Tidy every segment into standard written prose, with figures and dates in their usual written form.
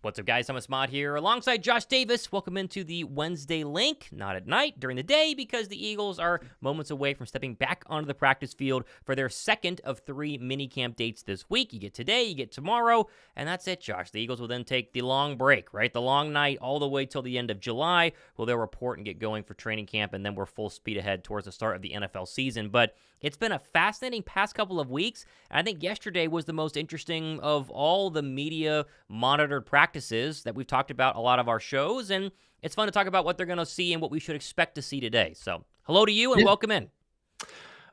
What's up, guys? Thomas Mott here alongside Josh Davis. Welcome into the Wednesday Link. Not at night, during the day, because the Eagles are moments away from stepping back onto the practice field for their second of 3 minicamp dates this week. You get today, you get tomorrow, and that's it, Josh. The Eagles will then take the long break, right? The long night all the way till the end of July. Well, they'll report and get going for training camp, and then we're full speed ahead towards the start of the NFL season. But it's been a fascinating past couple of weeks. I think yesterday was the most interesting of all the media monitored practices that we've talked about a lot of our shows, and it's fun to talk about what they're going to see and what we should expect to see today. So hello to you and welcome in.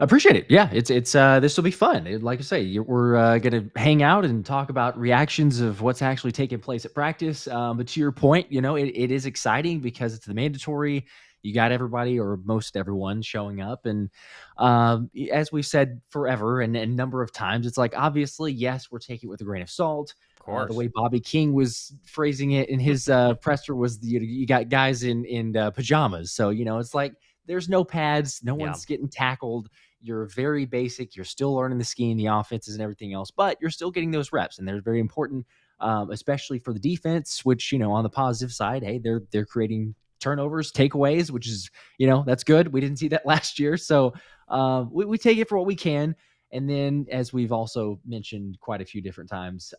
Appreciate it. Yeah, it's this will be fun. Like I say, we're going to hang out and talk about reactions of what's actually taking place at practice. But to your point, it is exciting because it's the mandatory. You got everybody or most everyone showing up. And as we've said forever and a number of times, it's like, obviously, yes, we're taking it with a grain of salt. Of course. The way Bobby King was phrasing it in his presser was you got guys in pajamas. So, it's like there's no pads. No one's getting tackled. You're very basic. You're still learning the scheme, the offenses and everything else, but you're still getting those reps. And they're very important, especially for the defense, which, on the positive side, hey, they're creating turnovers, takeaways, which is, that's good. We didn't see that last year. So we take it for what we can. And then, as we've also mentioned quite a few different times,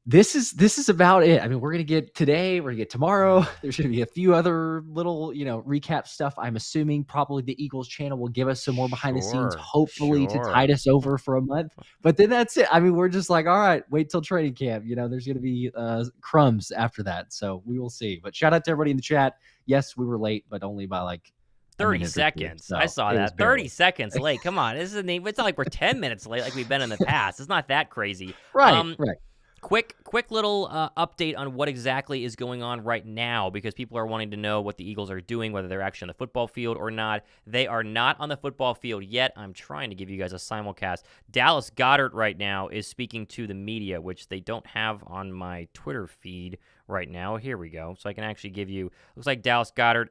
this is about it. I mean, we're going to get today, we're going to get tomorrow. There's going to be a few other little, recap stuff. I'm assuming probably the Eagles channel will give us some more behind the scenes, hopefully to tide us over for a month. But then that's it. I mean, we're just like, all right, wait till training camp. There's going to be crumbs after that. So we will see. But shout out to everybody in the chat. Yes, we were late, but only by like 30 seconds. So I saw that. 30 seconds late. Come on. It's not like we're 10 minutes late like we've been in the past. It's not that crazy. Right. Quick little update on what exactly is going on right now, because people are wanting to know what the Eagles are doing, whether they're actually on the football field or not. They are not on the football field yet. I'm trying to give you guys a simulcast. Dallas Goedert right now is speaking to the media, which they don't have on my Twitter feed right now. Here we go. So I can actually give you, looks like Dallas Goedert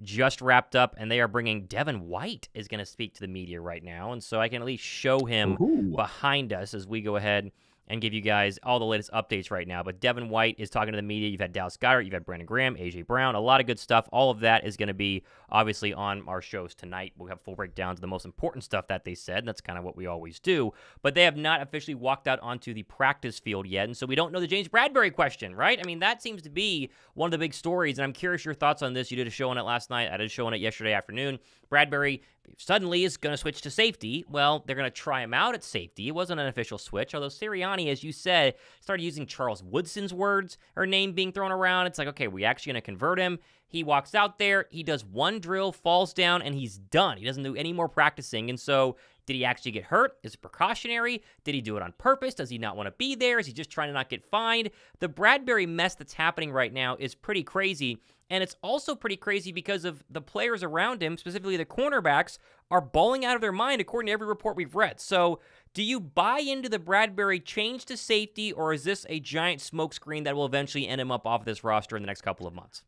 just wrapped up, and they are bringing Devin White is going to speak to the media right now. And so I can at least show him behind us as we go ahead and give you guys all the latest updates right now. But Devin White is talking to the media. You've had Dallas Goedert, you've had Brandon Graham, A.J. Brown, a lot of good stuff. All of that is going to be obviously on our shows tonight. We'll have full breakdowns of the most important stuff that they said, and that's kind of what we always do. But they have not officially walked out onto the practice field yet, and so we don't know the James Bradberry question, right? I mean, that seems to be one of the big stories, and I'm curious your thoughts on this. You did a show on it last night. I did a show on it yesterday afternoon. Bradberry suddenly is going to switch to safety. Well, they're going to try him out at safety. It wasn't an official switch, although Sirianni, as you said, started using Charles Woodson's words, her name being thrown around. It's like, okay, we're actually going to convert him. He walks out there, he does one drill, falls down, and he's done. He doesn't do any more practicing. And so, did he actually get hurt? Is it precautionary? Did he do it on purpose? Does he not want to be there? Is he just trying to not get fined? The Bradberry mess that's happening right now is pretty crazy. And it's also pretty crazy because of the players around him, specifically the cornerbacks, are bawling out of their mind according to every report we've read. So do you buy into the Bradberry change to safety, or is this a giant smokescreen that will eventually end him up off this roster in the next couple of months?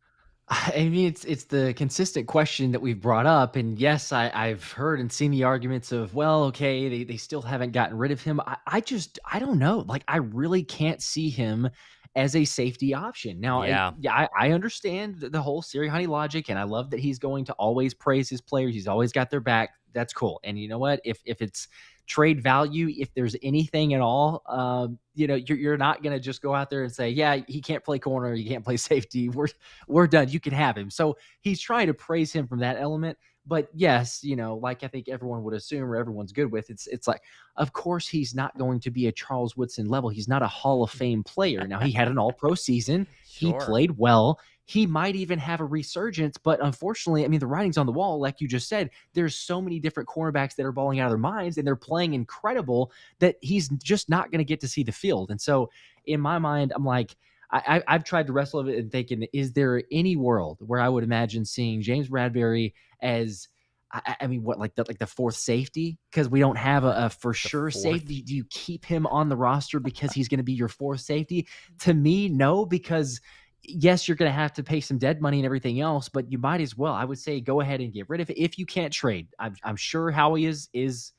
I mean, it's the consistent question that we've brought up. And yes, I've heard and seen the arguments of, well, okay, they still haven't gotten rid of him. I don't know. Like, I really can't see him as a safety option. Now, I understand the whole Sirianni logic, and I love that he's going to always praise his players. He's always got their back. That's cool. And you know what? If it's trade value, if there's anything at all, you're not going to just go out there and say, yeah, he can't play corner, he can't play safety. We're done. You can have him. So he's trying to praise him from that element. But yes, like I think everyone would assume or everyone's good with, it's like, of course, he's not going to be a Charles Woodson level. He's not a Hall of Fame player. Now, he had an all-pro season. He played well. He might even have a resurgence, but unfortunately, I mean, the writing's on the wall. Like you just said, there's so many different cornerbacks that are balling out of their minds, and they're playing incredible that he's just not going to get to see the field. And so in my mind, I'm like, I've tried to wrestle with it and thinking, is there any world where I would imagine seeing James Bradberry as, I mean, what, like the fourth safety? Because we don't have a for sure safety. Do you keep him on the roster because he's going to be your fourth safety? To me, no, because yes, you're going to have to pay some dead money and everything else, but you might as well, I would say, go ahead and get rid of it if you can't trade. I'm sure Howie is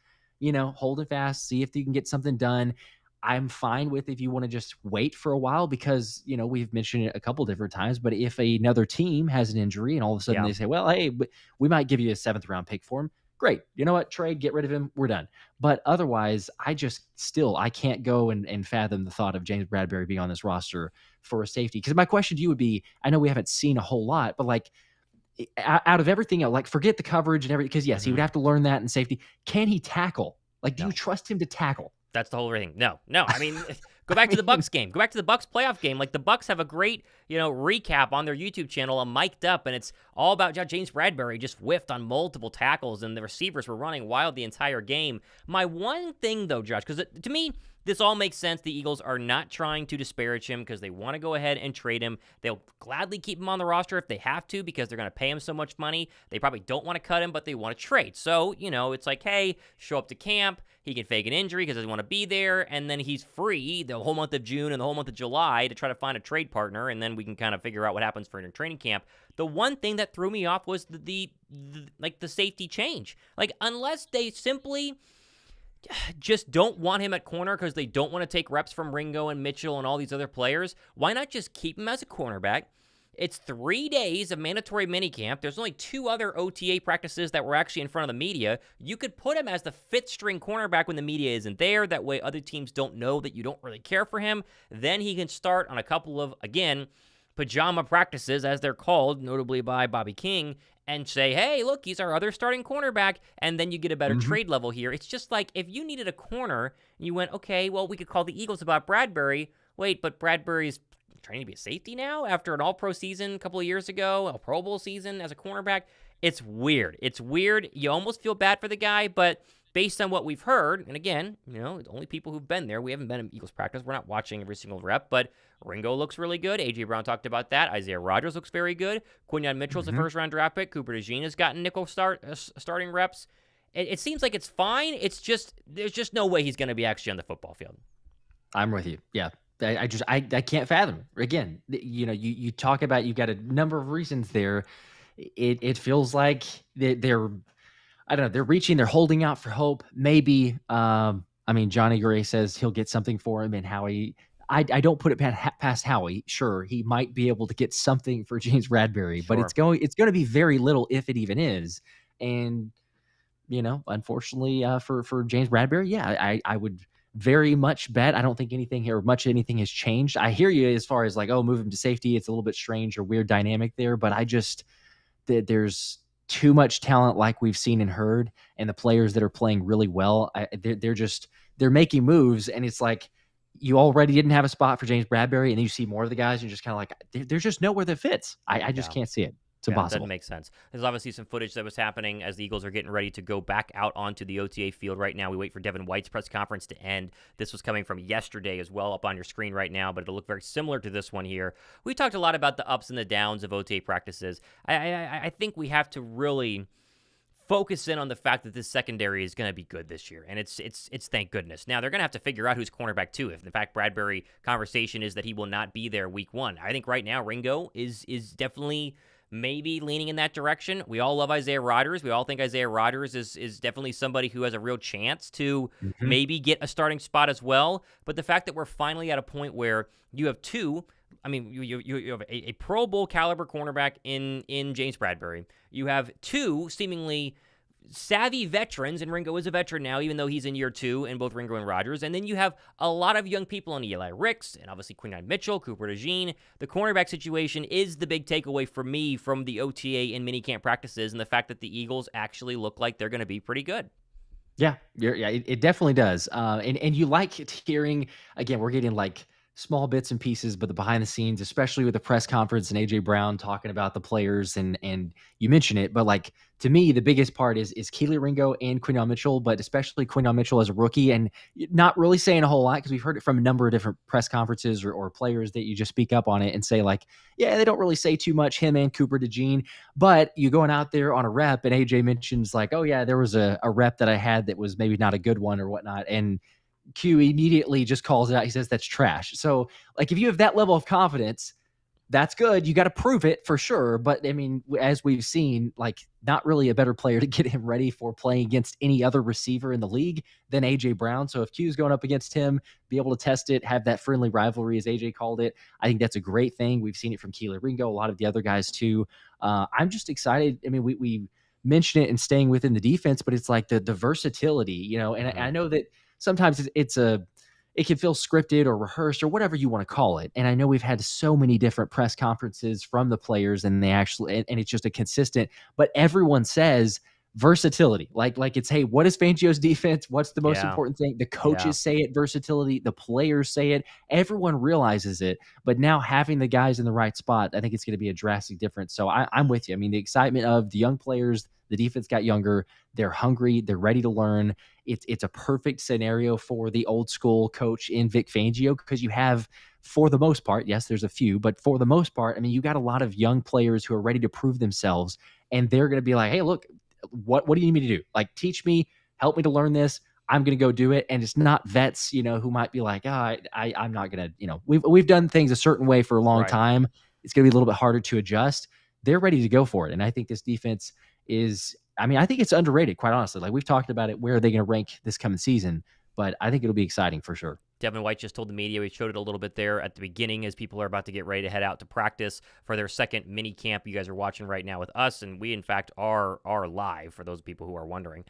holding fast, see if you can get something done. I'm fine with if you want to just wait for a while because, we've mentioned it a couple different times, but if another team has an injury and all of a sudden Yeah. they say, well, hey, we might give you a 7th round pick for him. Great. You know what? Trade, get rid of him. We're done. But otherwise, I can't go and fathom the thought of James Bradberry being on this roster for a safety. Because my question to you would be, I know we haven't seen a whole lot, but like out of everything, like forget the coverage and everything, because yes, he would have to learn that in safety. Can he tackle? Like, do you trust him to tackle? That's the whole thing. No. I mean, go back to the Bucks game. Go back to the Bucks playoff game. Like, the Bucks have a great, recap on their YouTube channel, mic'd up, and it's all about how James Bradberry just whiffed on multiple tackles, and the receivers were running wild the entire game. My one thing, though, Josh, because to me, this all makes sense. The Eagles are not trying to disparage him because they want to go ahead and trade him. They'll gladly keep him on the roster if they have to because they're going to pay him so much money. They probably don't want to cut him, but they want to trade. So, it's like, hey, show up to camp. He can fake an injury because he doesn't want to be there, and then he's free the whole month of June and the whole month of July to try to find a trade partner, and then we can kind of figure out what happens for training camp. The one thing that threw me off was the safety change. Like, unless they simply just don't want him at corner because they don't want to take reps from Ringo and Mitchell and all these other players, why not just keep him as a cornerback? It's 3 days of mandatory minicamp. There's only 2 other OTA practices that were actually in front of the media. You could put him as the 5th string cornerback when the media isn't there. That way other teams don't know that you don't really care for him. Then he can start on a couple of, again, pajama practices, as they're called, notably by Bobby King, and say, hey, look, he's our other starting cornerback, and then you get a better trade level here. It's just like if you needed a corner, and you went, okay, well, we could call the Eagles about Bradberry. Wait, but Bradberry's trying to be a safety now after an all-pro season a couple of years ago, a Pro Bowl season as a cornerback. It's weird. You almost feel bad for the guy, but based on what we've heard, and again, only people who've been there. We haven't been in Eagles practice. We're not watching every single rep, but Ringo looks really good. A.J. Brown talked about that. Isaiah Rodgers looks very good. Quinyon Mitchell's a first-round draft pick. Cooper DeJean has gotten nickel starting reps. It seems like it's fine. It's just there's just no way he's going to be actually on the football field. I'm with you. Yeah. I can't fathom. Again, you talk about, you've got a number of reasons there. It feels like they're I don't know, they're holding out for hope. Maybe, Johnny Gray says he'll get something for him, and Howie, I don't put it past Howie. Sure, he might be able to get something for James Bradberry, but it's going to be very little, if it even is. And, unfortunately for James Bradberry, yeah, I would very much bet. I don't think anything has changed. I hear you as far as like, oh, move him to safety. It's a little bit strange or weird dynamic there, but there's too much talent like we've seen and heard, and the players that are playing really well, they're making moves, and it's like you already didn't have a spot for James Bradberry, and then you see more of the guys, and you're just kind of like, there's just nowhere that fits. I just can't see it. It's impossible. That doesn't make sense. There's obviously some footage that was happening as the Eagles are getting ready to go back out onto the OTA field right now. We wait for Devin White's press conference to end. This was coming from yesterday as well, up on your screen right now, but it'll look very similar to this one here. We talked a lot about the ups and the downs of OTA practices. I think we have to really focus in on the fact that this secondary is going to be good this year, and it's thank goodness. Now, they're going to have to figure out who's cornerback too. If, in fact, Bradberry conversation is that he will not be there week 1. I think right now Ringo is definitely maybe leaning in that direction. We all love Isaiah Rodgers. We all think Isaiah Rodgers is definitely somebody who has a real chance to maybe get a starting spot as well. But the fact that we're finally at a point where you have two, you have a Pro Bowl caliber cornerback in James Bradberry. You have 2 seemingly savvy veterans, and Ringo is a veteran now, even though he's in year 2 in both Ringo and Rodgers. And then you have a lot of young people on Eli Ricks, and obviously Quinyon Mitchell, Cooper DeJean. The cornerback situation is the big takeaway for me from the OTA and minicamp practices, and the fact that the Eagles actually look like they're going to be pretty good. Yeah, it definitely does. And you like hearing, again, we're getting like small bits and pieces, but the behind the scenes, especially with the press conference and A.J. Brown talking about the players, and you mention it, but like, to me, the biggest part is Kelee Ringo and Quinyon Mitchell, but especially Quinyon Mitchell as a rookie, and not really saying a whole lot because we've heard it from a number of different press conferences or players that you just speak up on it and say like, yeah, they don't really say too much, him and Cooper DeJean, but you going out there on a rep and AJ mentions like, oh yeah, there was a rep that I had that was maybe not a good one or whatnot, and Q immediately just calls it out. He says that's trash. So like, if you have that level of confidence, that's good. You got to prove it for sure. But I mean, as we've seen, like not really a better player to get him ready for playing against any other receiver in the league than AJ Brown. So if Q's going up against him, be able to test it, have that friendly rivalry, as AJ called it, I think that's a great thing. We've seen it from Kelee, Ringo, a lot of the other guys too. I'm just excited. I mean, we mention it and staying within the defense, but it's like the versatility, you know, and I know that sometimes it can feel scripted or rehearsed or whatever you want to call it. And I know we've had so many different press conferences from the players and they actually, and it's just a consistent, but everyone says versatility. Like it's, hey, what is Fangio's defense? What's the most important thing? The coaches say it, versatility, the players say it, everyone realizes it, but now having the guys in the right spot, I think it's going to be a drastic difference. So I'm with you. I mean, the excitement of the young players, the defense got younger, they're hungry, they're ready to learn. It's a perfect scenario for the old school coach in Vic Fangio, because you have, for the most part, yes, there's a few, but for the most part, I mean, you got a lot of young players who are ready to prove themselves, and they're going to be like, hey, look, what do you need me to do? Like, teach me, help me to learn this. I'm going to go do it. And it's not vets, you know, who might be like, I'm not going to, you know, we've done things a certain way for a long time. It's going to be a little bit harder to adjust. They're ready to go for it. And I think this defense is, I mean, I think it's underrated, quite honestly. Like, we've talked about it, where are they going to rank this coming season? But I think it'll be exciting for sure. Devin White just told the media, we showed it a little bit there at the beginning as people are about to get ready to head out to practice for their second mini camp. You guys are watching right now with us, and we, in fact, are live, for those people who are wondering.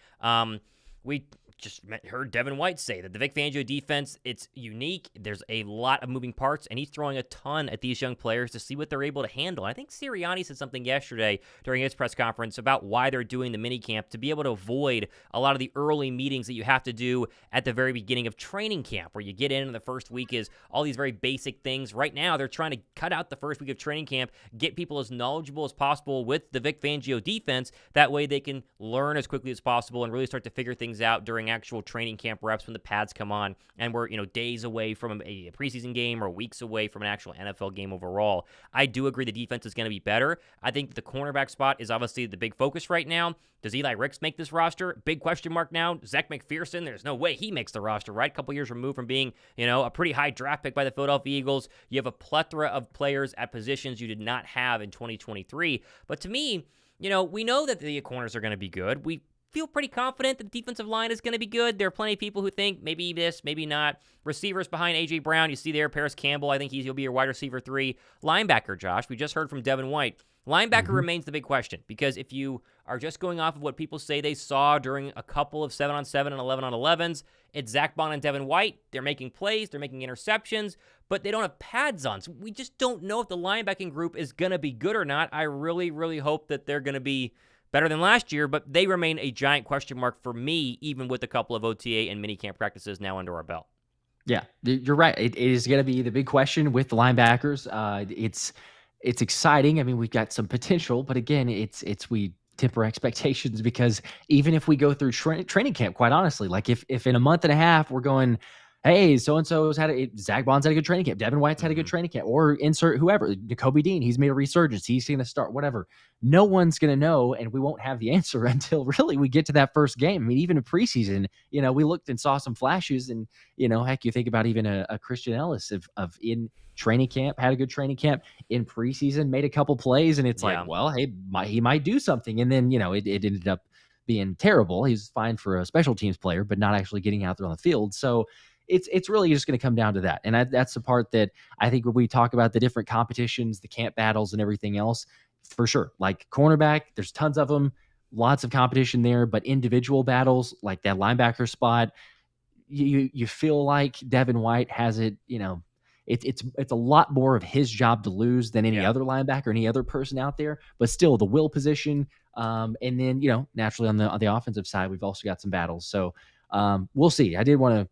We just heard Devin White say that the Vic Fangio defense, it's unique. There's a lot of moving parts, and he's throwing a ton at these young players to see what they're able to handle. And I think Sirianni said something yesterday during his press conference about why they're doing the minicamp, to be able to avoid a lot of the early meetings that you have to do at the very beginning of training camp, where you get in and the first week is all these very basic things. Right now, they're trying to cut out the first week of training camp, get people as knowledgeable as possible with the Vic Fangio defense. That way they can learn as quickly as possible and really start to figure things out during actual training camp reps when the pads come on, and we're, days away from a preseason game or weeks away from an actual NFL game overall. I do agree the defense is going to be better. I think the cornerback spot is obviously the big focus right now. Does Eli Ricks make this roster? Big question mark now. Zach McPherson, there's no way he makes the roster, right? A couple years removed from being, a pretty high draft pick by the Philadelphia Eagles. You have a plethora of players at positions you did not have in 2023. But to me, we know that the corners are going to be good. We feel pretty confident that the defensive line is going to be good. There are plenty of people who think maybe this, maybe not. Receivers behind A.J. Brown, you see there, Paris Campbell, I think he'll be your wide receiver 3. Linebacker, Josh, we just heard from Devin White. Linebacker remains the big question, because if you are just going off of what people say they saw during a couple of 7-on-7 and 11-on-11s, it's Zack, Baun, and Devin White. They're making plays, they're making interceptions, but they don't have pads on. So we just don't know if the linebacking group is going to be good or not. I really, really hope that they're going to be better than last year, but they remain a giant question mark for me, even with a couple of OTA and minicamp practices now under our belt. Yeah, you're right. It is going to be the big question with the linebackers. It's exciting. I mean, we've got some potential, but again, we temper expectations, because even if we go through training camp, quite honestly, like if in a month and a half we're going, hey, so-and-so's Zack Baun's had a good training camp, Devin White's had a good training camp, or insert whoever, Kobe Dean, he's made a resurgence, he's going to start, whatever. No one's going to know, and we won't have the answer until really we get to that first game. I mean, even in preseason, we looked and saw some flashes, and, heck, you think about even a Christian Ellis of in training camp, had a good training camp, in preseason, made a couple plays, and it's like, well, hey, he might do something. And then, it ended up being terrible. He's fine for a special teams player, but not actually getting out there on the field. So it's really just going to come down to that. And that's the part that I think when we talk about the different competitions, the camp battles and everything else, for sure. Like cornerback, there's tons of them, lots of competition there, but individual battles like that linebacker spot, you feel like Devin White has it, it's a lot more of his job to lose than any other linebacker, any other person out there, but still the will position. And then, naturally on the offensive side, we've also got some battles. So we'll see. I did want to,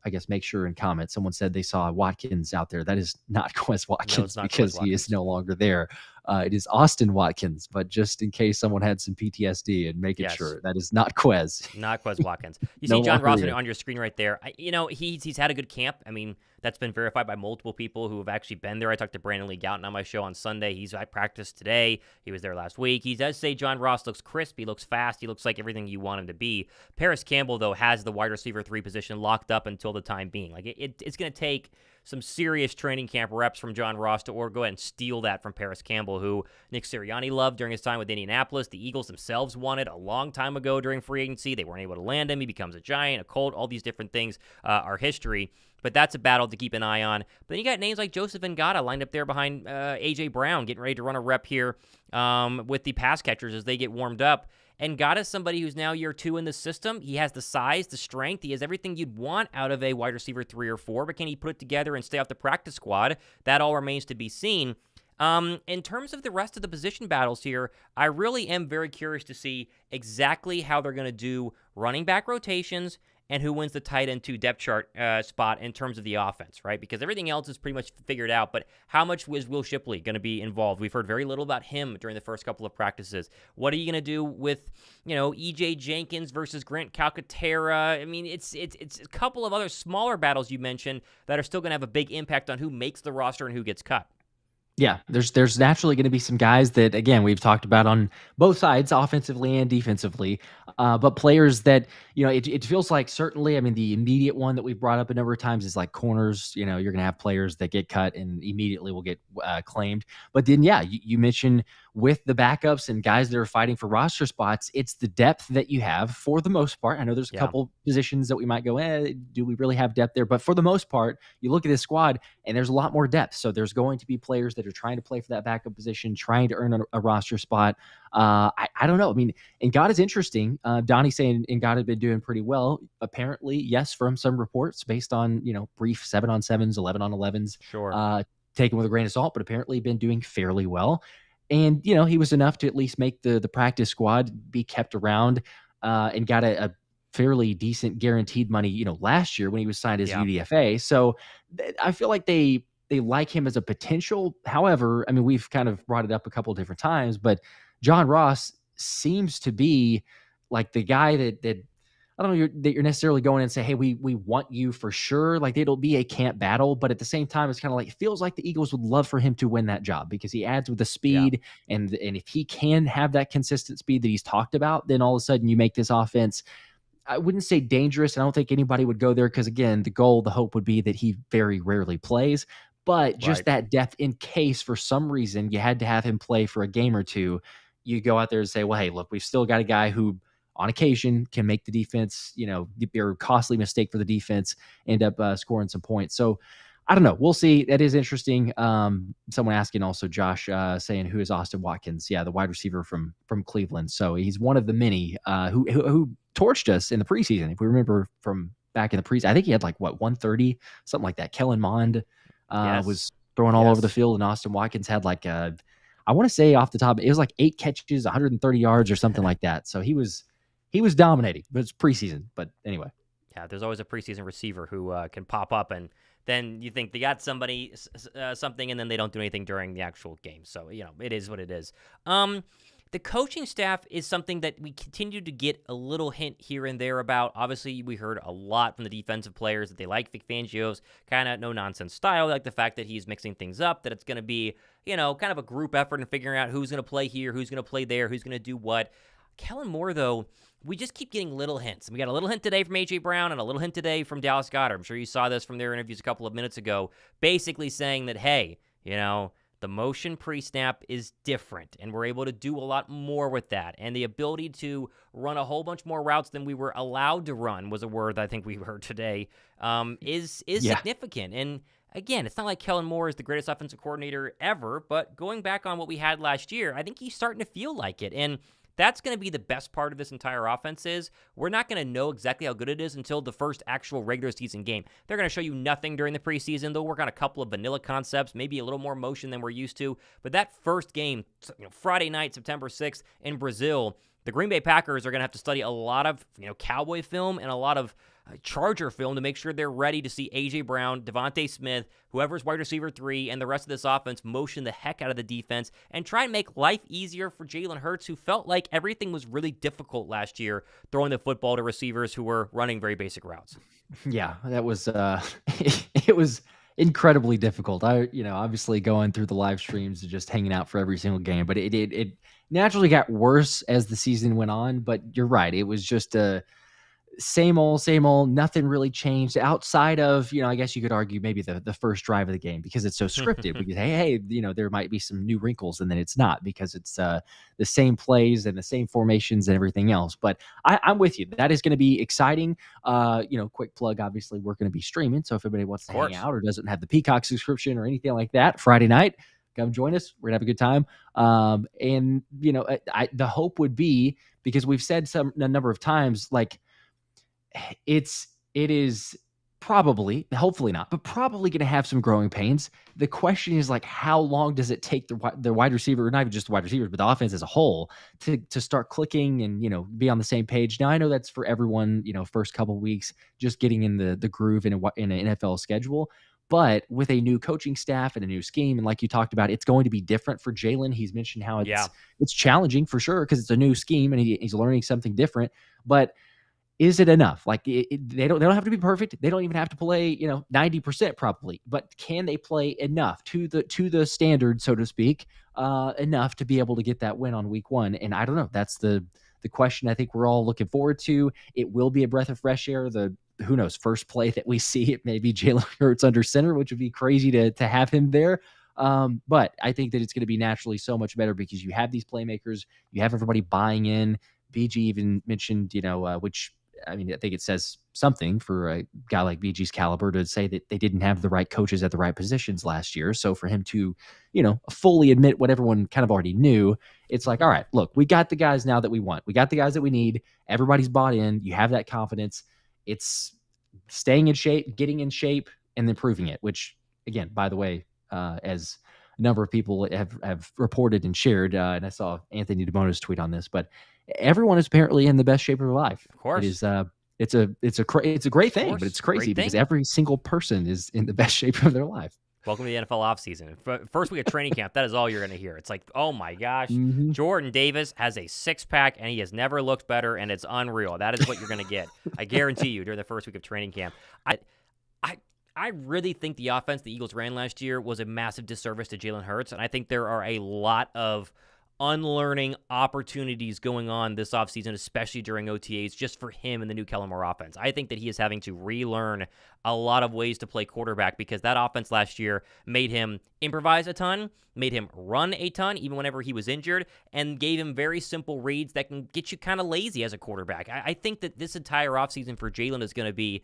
I guess make sure in comments, someone said they saw Watkins out there. That is not Quez Watkins, because he is no longer there. It is Austin Watkins, but just in case someone had some PTSD and making sure, that is not Quez. Not Quez Watkins. You see John Ross on your screen right there. He's had a good camp. I mean, that's been verified by multiple people who have actually been there. I talked to Brandon Lee Gowton on my show on Sunday. He's at practice today. He was there last week. He does say John Ross looks crisp. He looks fast. He looks like everything you want him to be. Paris Campbell, though, has the wide receiver 3 position locked locked up until the time being. Like it's going to take some serious training camp reps from John Ross to or go ahead and steal that from Paris Campbell, who Nick Sirianni loved during his time with Indianapolis. The Eagles themselves wanted a long time ago during free agency. They weren't able to land him. He becomes a Giant, a Colt, all these different things are history. But that's a battle to keep an eye on. But then you got names like Joseph Ngata lined up there behind A.J. Brown, getting ready to run a rep here with the pass catchers as they get warmed up. And Ngata's somebody who's now year 2 in the system. He has the size, the strength. He has everything you'd want out of a wide receiver 3 or 4. But can he put it together and stay off the practice squad? That all remains to be seen. In terms of the rest of the position battles here, I really am very curious to see exactly how they're going to do running back rotations and who wins the tight end 2 depth chart spot in terms of the offense, right? Because everything else is pretty much figured out, but how much was Will Shipley going to be involved? We've heard very little about him during the first couple of practices. What are you going to do with, E.J. Jenkins versus Grant Calcaterra? I mean, it's a couple of other smaller battles you mentioned that are still going to have a big impact on who makes the roster and who gets cut. Yeah, there's naturally going to be some guys that, again, we've talked about on both sides, offensively and defensively, but players that, it feels like certainly, I mean, the immediate one that we've brought up a number of times is like corners. You're going to have players that get cut and immediately will get claimed. But then, yeah, you mentioned with the backups and guys that are fighting for roster spots, it's the depth that you have for the most part. I know there's a couple positions that we might go, do we really have depth there? But for the most part, you look at this squad and there's a lot more depth. So there's going to be players that are trying to play for that backup position, trying to earn a roster spot. I don't know. I mean, Ngata is interesting. Donnie saying Ngata had been doing pretty well. Apparently, yes, from some reports based on, brief 7-on-7s, 11-on-11s. Sure. Taken with a grain of salt, but apparently been doing fairly well. And, he was enough to at least make the practice squad, be kept around, and got a fairly decent guaranteed money, last year when he was signed as UDFA. So I feel like they like him as a potential. However, I mean, we've kind of brought it up a couple of different times, but John Ross seems to be like the guy that I don't know that you're necessarily going and say, hey, we want you for sure. Like it'll be a camp battle, but at the same time, it's kind of like, it feels like the Eagles would love for him to win that job because he adds with the speed. Yeah. And if he can have that consistent speed that he's talked about, then all of a sudden you make this offense, I wouldn't say dangerous. I don't think anybody would go there because, again, the hope would be that he very rarely plays. But just that depth in case for some reason you had to have him play for a game or two, you go out there and say, well, hey, look, we've still got a guy who on occasion can make the defense, be a costly mistake for the defense, end up scoring some points. So I don't know. We'll see. That is interesting. Someone asking also, Josh, saying who is Austin Watkins? Yeah, the wide receiver from Cleveland. So he's one of the many who torched us in the preseason. If we remember from back in the preseason, I think he had 130, something like that. Kellen Mond was throwing all over the field, and Austin Watkins had I want to say off the top, it was 8 catches, 130 yards or something like that. So he was dominating, but it's preseason. But anyway. Yeah, there's always a preseason receiver who can pop up, and then you think they got somebody, something, and then they don't do anything during the actual game. So, it is what it is. The coaching staff is something that we continue to get a little hint here and there about. Obviously, we heard a lot from the defensive players that they like Vic Fangio's kind of no-nonsense style. They like the fact that he's mixing things up, that it's going to be, kind of a group effort in figuring out who's going to play here, who's going to play there, who's going to do what. Kellen Moore, though, we just keep getting little hints. We got a little hint today from A.J. Brown and a little hint today from Dallas Goedert. I'm sure you saw this from their interviews a couple of minutes ago, basically saying that, hey, the motion pre-snap is different, and we're able to do a lot more with that. And the ability to run a whole bunch more routes than we were allowed to run was a word I think we heard today, is significant. And again, it's not like Kellen Moore is the greatest offensive coordinator ever, but going back on what we had last year, I think he's starting to feel like it. And that's going to be the best part of this entire offense is we're not going to know exactly how good it is until the first actual regular season game. They're going to show you nothing during the preseason. They'll work on a couple of vanilla concepts, maybe a little more motion than we're used to. But that first game, Friday night, September 6th in Brazil, the Green Bay Packers are going to have to study a lot of Cowboy film and a lot of Charger film to make sure they're ready to see A.J. Brown, Devonta Smith, whoever's wide receiver 3, and the rest of this offense motion the heck out of the defense and try and make life easier for Jalen Hurts, who felt like everything was really difficult last year throwing the football to receivers who were running very basic routes. Yeah, that was it was incredibly difficult. Obviously going through the live streams and just hanging out for every single game, but it naturally got worse as the season went on. But you're right, it was just same old, nothing really changed outside of, I guess you could argue maybe the first drive of the game, because it's so scripted. We could say, hey, there might be some new wrinkles, and then it's not, because it's the same plays and the same formations and everything else. But I'm with you. That is going to be exciting. Quick plug, obviously, we're going to be streaming. So if anybody wants to hang out or doesn't have the Peacock subscription or anything like that, Friday night, come join us. We're going to have a good time. And the hope would be, because we've said a number of times, like, it is probably, hopefully not, but probably going to have some growing pains. The question is, like, how long does it take the wide receiver, or not even just the wide receivers, but the offense as a whole, to start clicking and, be on the same page? Now, I know that's for everyone, first couple of weeks, just getting in the groove in an NFL schedule. But with a new coaching staff and a new scheme, and like you talked about, it's going to be different for Jalen. He's mentioned how it's challenging for sure, because it's a new scheme and he's learning something different. But is it enough? Like, they don't have to be perfect. They don't even have to play 90% probably. But can they play enough to the standard, so to speak, enough to be able to get that win on week one? And I don't know. That's the question I think we're all looking forward to. It will be a breath of fresh air. Who knows, first play that we see, it may be Jalen Hurts under center, which would be crazy to have him there. But I think that it's going to be naturally so much better, because you have these playmakers, you have everybody buying in. BG even mentioned, which, I mean, I think it says something for a guy like BG's caliber to say that they didn't have the right coaches at the right positions last year. So for him to, fully admit what everyone kind of already knew, it's like, all right, look, we got the guys now that we want. We got the guys that we need. Everybody's bought in. You have that confidence. It's staying in shape, getting in shape, and then proving it, which, again, by the way, as a number of people have reported and shared, and I saw Anthony DeBono's tweet on this, but everyone is apparently in the best shape of their life. Of course. It is, it's a great thing, but it's crazy because every single person is in the best shape of their life. Welcome to the NFL offseason. First week of training camp, that is all you're going to hear. It's like, oh my gosh, Jordan Davis has a six-pack, and he has never looked better, and it's unreal. That is what you're going to get. I guarantee you, during the first week of training camp. I really think the offense the Eagles ran last year was a massive disservice to Jalen Hurts, and I think there are a lot of unlearning opportunities going on this offseason, especially during OTAs, just for him and the new Kellen Moore offense. I think that he is having to relearn a lot of ways to play quarterback, because that offense last year made him improvise a ton, made him run a ton, even whenever he was injured, and gave him very simple reads that can get you kind of lazy as a quarterback. I think that this entire offseason for Jalen is going to be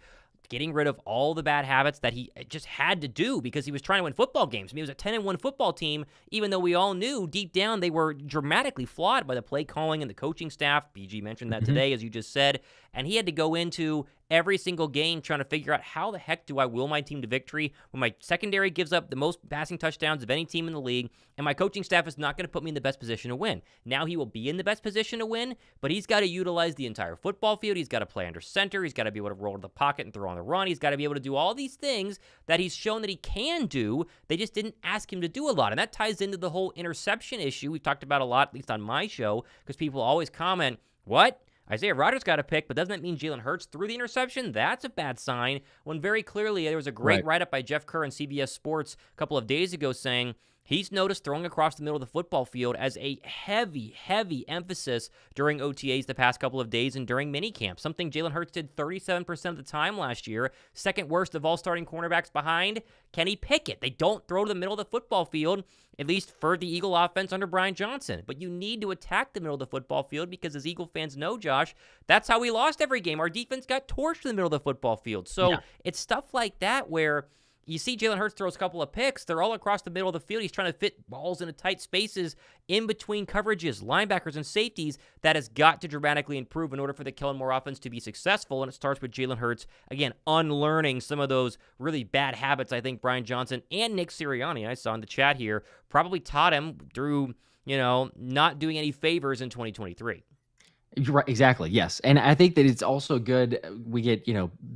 getting rid of all the bad habits that he just had to do because he was trying to win football games. I mean, it was a 10-1 football team, even though we all knew deep down they were dramatically flawed by the play calling and the coaching staff. BG mentioned that today, as you just said, and he had to go into every single game trying to figure out, how the heck do I will my team to victory when my secondary gives up the most passing touchdowns of any team in the league, and my coaching staff is not going to put me in the best position to win. Now he will be in the best position to win, but he's got to utilize the entire football field. He's got to play under center. He's got to be able to roll to the pocket and throw on the run. He's got to be able to do all these things that he's shown that he can do. They just didn't ask him to do a lot, and that ties into the whole interception issue we've talked about a lot, at least on my show, because people always comment, what? Isaiah Rodgers got a pick, but doesn't that mean Jalen Hurts threw the interception? That's a bad sign. When very clearly there was a great write-up by Jeff Kerr on CBS Sports a couple of days ago saying he's noticed throwing across the middle of the football field as a heavy, heavy emphasis during OTAs the past couple of days and during minicamp, something Jalen Hurts did 37% of the time last year, second worst of all starting cornerbacks behind Kenny Pickett. They don't throw to the middle of the football field, at least for the Eagle offense under Brian Johnson. But you need to attack the middle of the football field because, as Eagle fans know, Josh, that's how we lost every game. Our defense got torched in the middle of the football field. So it's stuff like that where you see Jalen Hurts throws a couple of picks. They're all across the middle of the field. He's trying to fit balls into tight spaces in between coverages, linebackers, and safeties. That has got to dramatically improve in order for the Kellen Moore offense to be successful, and it starts with Jalen Hurts, again, unlearning some of those really bad habits I think Brian Johnson and Nick Sirianni, I saw in the chat here, probably taught him through, not doing any favors in 2023. You're right, exactly. Yes. And I think that it's also good. We get,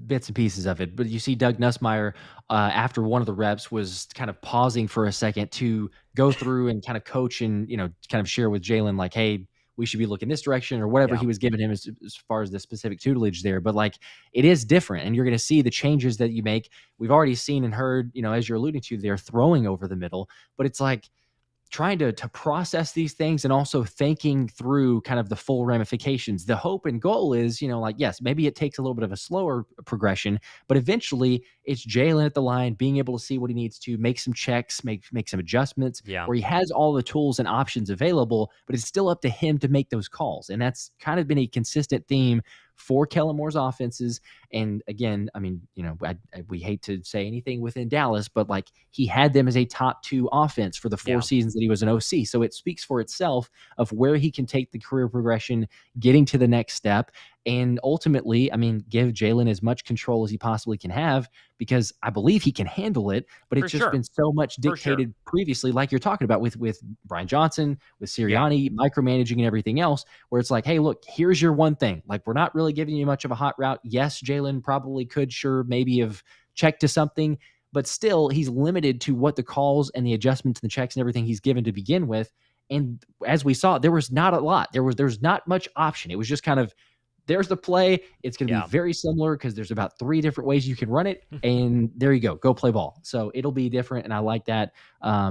bits and pieces of it, but you see Doug Nussmeier after one of the reps was kind of pausing for a second to go through and kind of coach and, kind of share with Jalen, like, hey, we should be looking this direction or whatever he was giving him as far as the specific tutelage there. But like, it is different, and you're going to see the changes that you make. We've already seen and heard, as you're alluding to, they're throwing over the middle, but it's like, trying to process these things and also thinking through kind of the full ramifications. The hope and goal is, like, yes, maybe it takes a little bit of a slower progression, but eventually it's Jalen at the line being able to see what he needs to, make some checks, make some adjustments, Yeah, where he has all the tools and options available, but it's still up to him to make those calls. And that's kind of been a consistent theme for Kellen Moore's offenses. And again, I mean, we hate to say anything within Dallas, but like, he had them as a top 2 offense for the 4 seasons that he was an OC. So it speaks for itself of where he can take the career progression, getting to the next step. And ultimately, I mean, give Jalen as much control as he possibly can have, because I believe he can handle it, but for it's just sure. been so much dictated previously, like you're talking about with Brian Johnson, with Sirianni, micromanaging and everything else, where it's like, hey, look, here's your one thing. Like, we're not really giving you much of a hot route. Yes, Jalen probably could, maybe have checked to something, but still he's limited to what the calls and the adjustments and the checks and everything he's given to begin with. And as we saw, there was not a lot. There's not much option. It was just kind of, there's the play. It's going to be very similar because there's about 3 different ways you can run it. And there you go play ball. So it'll be different. And I like that.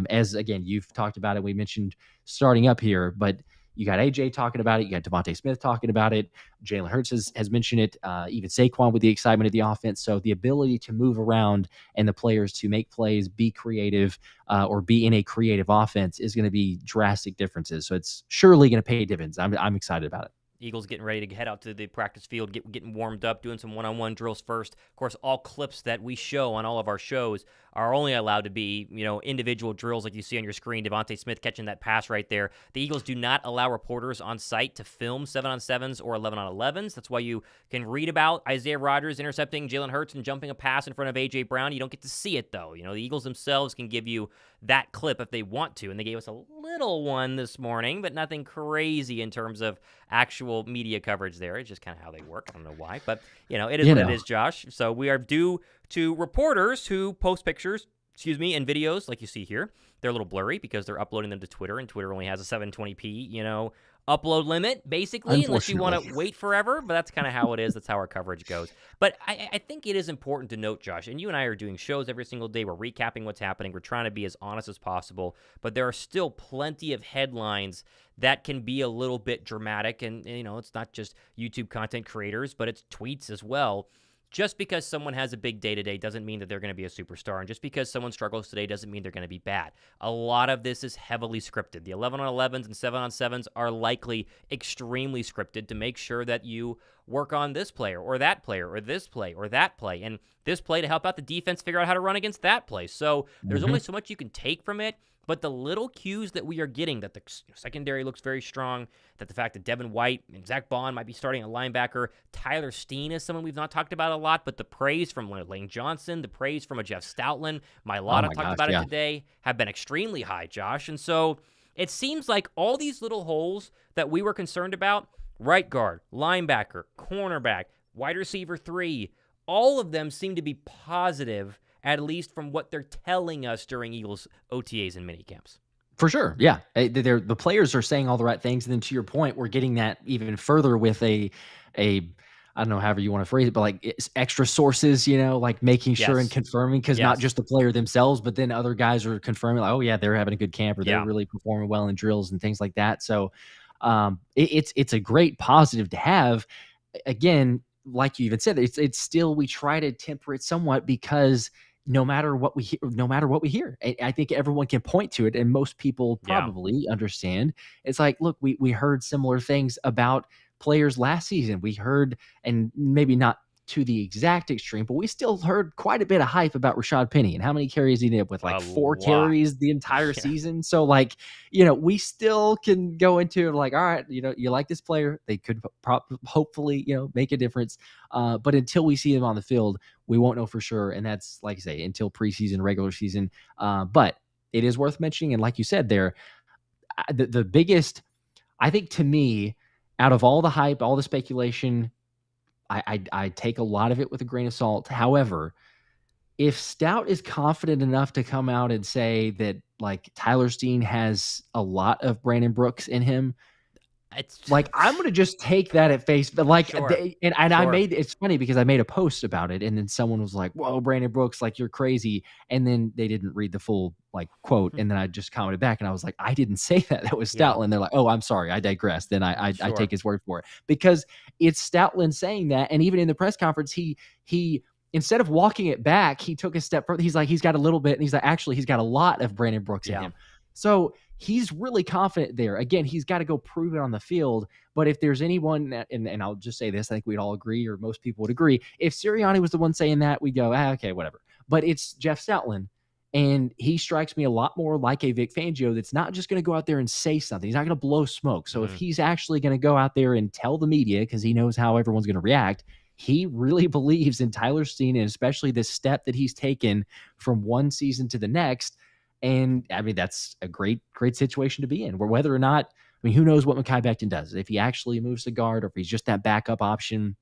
As again, you've talked about it. We mentioned starting up here, but you got AJ talking about it. You got Devonta Smith talking about it. Jalen Hurts has mentioned it. Even Saquon with the excitement of the offense. So the ability to move around and the players to make plays, be creative, or be in a creative offense is going to be drastic differences. So it's surely going to pay dividends. I'm excited about it. Eagles getting ready to head out to the practice field, getting warmed up, doing some one-on-one drills first. Of course, all clips that we show on all of our shows are only allowed to be, individual drills like you see on your screen. Devonta Smith catching that pass right there. The Eagles do not allow reporters on site to film 7-on-7s or 11-on-11s. That's why you can read about Isaiah Rodgers intercepting Jalen Hurts and jumping a pass in front of A.J. Brown. You don't get to see it, though. The Eagles themselves can give you that clip if they want to, and they gave us a little one this morning, but nothing crazy in terms of actual media coverage there. It's just kind of how they work. I don't know why, but, it is what it is, Josh. So we are due to reporters who post pictures, and videos like you see here. They're a little blurry because they're uploading them to Twitter, and Twitter only has a 720p, upload limit, basically, unless you want to wait forever. But that's kind of how it is. That's how our coverage goes. But I think it is important to note, Josh, and you and I are doing shows every single day. We're recapping what's happening. We're trying to be as honest as possible. But there are still plenty of headlines that can be a little bit dramatic. And, it's not just YouTube content creators, but it's tweets as well. Just because someone has a big day today doesn't mean that they're going to be a superstar. And just because someone struggles today doesn't mean they're going to be bad. A lot of this is heavily scripted. The 11-on-11s and 7-on-7s are likely extremely scripted to make sure that you work on this player or that player or this play or that play and this play to help out the defense figure out how to run against that play. So there's only so much you can take from it. But the little cues that we are getting, that the secondary looks very strong, that the fact that Devin White and Zack Baun might be starting a linebacker, Tyler Steen is someone we've not talked about a lot, but the praise from Lane Johnson, the praise from a Jeff Stoutland, Mailata talked about it today, have been extremely high, Josh. And so it seems like all these little holes that we were concerned about, right guard, linebacker, cornerback, wide receiver 3, all of them seem to be positive, at least from what they're telling us during Eagles OTAs and minicamps. For sure, yeah. The players are saying all the right things, and then to your point, we're getting that even further with a I don't know, however you want to phrase it, but like it's extra sources, like making sure and confirming, because not just the player themselves, but then other guys are confirming, like, oh yeah, they're having a good camp, or they're really performing well in drills and things like that. So it's a great positive to have. Again, like you even said, it's still, we try to temper it somewhat, because no matter what we hear, I think everyone can point to it, and most people probably understand. It's like, look, we heard similar things about players last season. We heard, and maybe not to the exact extreme, but we still heard quite a bit of hype about Rashad Penny and how many carries he ended up with, like 4 carries the entire season. So like, we still can go into like, all right, you like this player, they could hopefully, make a difference. But until we see them on the field, we won't know for sure. And that's, like I say, until preseason, regular season. But it is worth mentioning. And like you said there, the biggest, I think, to me, out of all the hype, all the speculation, I take a lot of it with a grain of salt. However, if Stout is confident enough to come out and say that like Tyler Steen has a lot of Brandon Brooks in him, It's Like, I'm gonna just take that at face, but like, sure, I sure. made it's funny because I made a post about it, and then someone was like, "Whoa, Brandon Brooks, like you're crazy," and then they didn't read the full like quote, and then I just commented back, and I was like, "I didn't say that. That was Yeah, Stoutland." They're like, "Oh, I'm sorry, I digress." Then I take sure. his word for it because it's Stoutland saying that, and even in the press conference, he instead of walking it back, he took a step further. He's like, he's got a little bit, and he's like, actually, he's got a lot of Brandon Brooks in Yeah. him. So he's really confident there. Again, he's got to go prove it on the field. But if there's anyone, and I'll just say this, I think we'd all agree, or most people would agree, if Sirianni was the one saying that, we'd go, okay, whatever. But it's Jeff Stoutland, and he strikes me a lot more like a Vic Fangio that's not just going to go out there and say something. He's not going to blow smoke. So if he's actually going to go out there and tell the media, because he knows how everyone's going to react, he really believes in Tyler Steen, and especially this step that he's taken from one season to the next. And I mean, that's a great situation to be in, where whether or not, I mean, who knows what Mekhi Becton does, if he actually moves to guard or if he's just that backup option.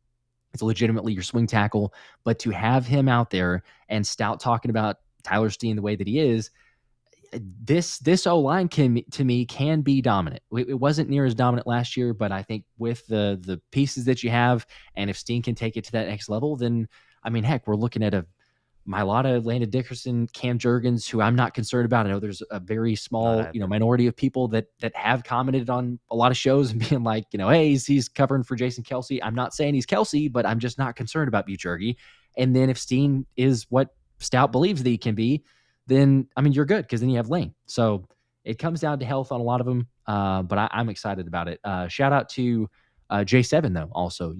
It's legitimately your swing tackle. But to have him out there and Stout talking about Tyler Steen the way that he is, this O-line to me can be dominant. It wasn't near as dominant last year, but I think with the pieces that you have, and if Steen can take it to that next level, then I mean, heck, we're looking at a Mailata, Landon Dickerson, Cam Jurgens, who I'm not concerned about. I know there's a very small, minority of people that have commented on a lot of shows and being like, hey, he's covering for Jason Kelce. I'm not saying he's Kelce, but I'm just not concerned about Buchurgi. And then if Steen is what Stout believes that he can be, then I mean you're good, because then you have Lane. So it comes down to health on a lot of them. But I'm excited about it. Shout out to J7 though. Also,